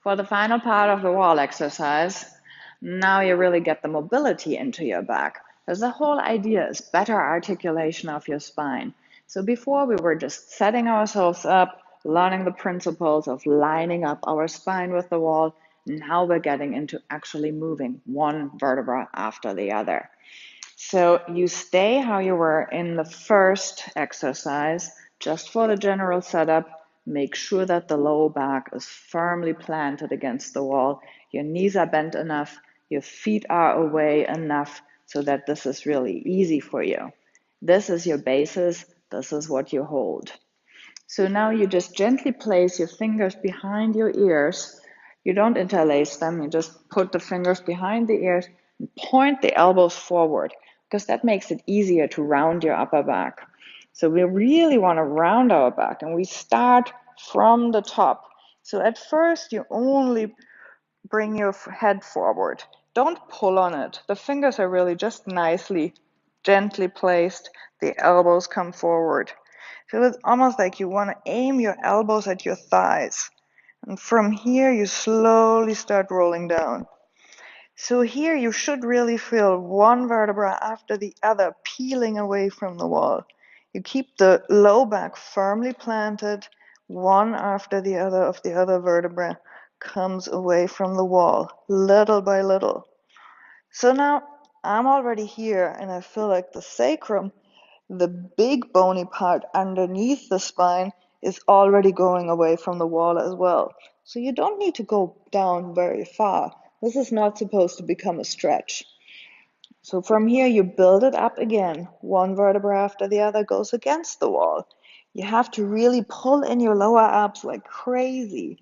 For the final part of the wall exercise, now you really get the mobility into your back. Because the whole idea is better articulation of your spine. So before we were just setting ourselves up, learning the principles of lining up our spine with the wall. Now we're getting into actually moving one vertebra after the other. So you stay how you were in the first exercise, just for the general setup. Make sure that the low back is firmly planted against the wall. Your knees are bent enough, your feet are away enough so that this is really easy for you. This is your basis, this is what you hold. So now you just gently place your fingers behind your ears. You don't interlace them, you just put the fingers behind the ears and point the elbows forward because that makes it easier to round your upper back. So we really want to round our back and we start from the top. So at first you only bring your head forward. Don't pull on it. The fingers are really just nicely, gently placed. The elbows come forward. So it's almost like you want to aim your elbows at your thighs. And from here, you slowly start rolling down. So here you should really feel one vertebra after the other peeling away from the wall. You keep the low back firmly planted, one after the other of the other vertebra comes away from the wall, little by little. So now I'm already here and I feel like the sacrum, the big bony part underneath the spine, is already going away from the wall as well. So you don't need to go down very far. This is not supposed to become a stretch. So from here you build it up again. One vertebra after the other goes against the wall. You have to really pull in your lower abs like crazy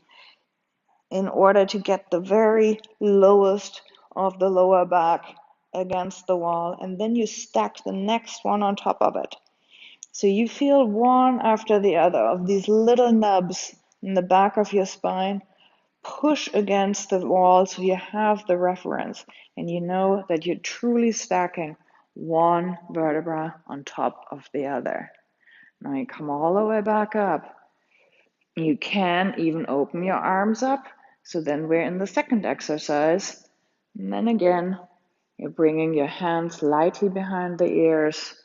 in order to get the very lowest of the lower back against the wall, and then you stack the next one on top of it. So you feel one after the other of these little nubs in the back of your spine push against the wall so you have the reference and you know that you're truly stacking one vertebra on top of the other. Now you come all the way back up. You can even open your arms up. So then we're in the second exercise. And then again, you're bringing your hands lightly behind the ears.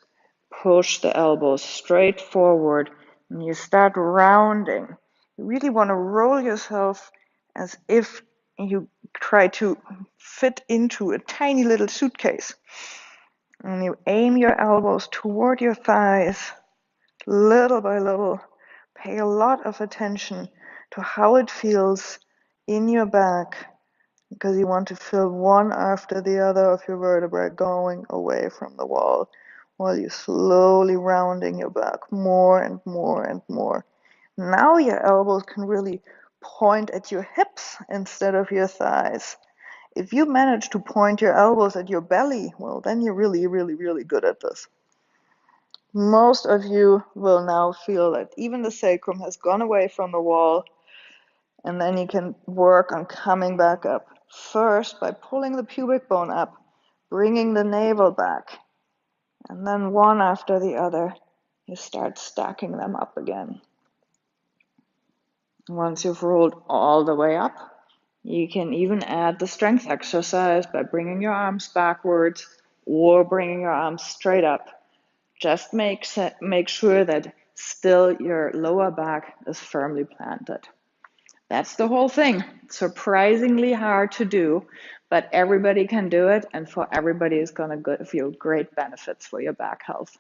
Push the elbows straight forward and you start rounding. You really want to roll yourself as if you try to fit into a tiny little suitcase. And you aim your elbows toward your thighs, little by little. Pay a lot of attention to how it feels in your back because you want to feel one after the other of your vertebrae going away from the wall while you're slowly rounding your back more and more and more. Now your elbows can really point at your hips instead of your thighs. If you manage to point your elbows at your belly, well, then you're really, really, really good at this. Most of you will now feel that even the sacrum has gone away from the wall, and then you can work on coming back up. First, by pulling the pubic bone up, bringing the navel back, and then one after the other, you start stacking them up again. Once you've rolled all the way up, you can even add the strength exercise by bringing your arms backwards or bringing your arms straight up. Just make sure that still your lower back is firmly planted. That's the whole thing. Surprisingly hard to do, but everybody can do it, and for everybody is going to give you great benefits for your back health.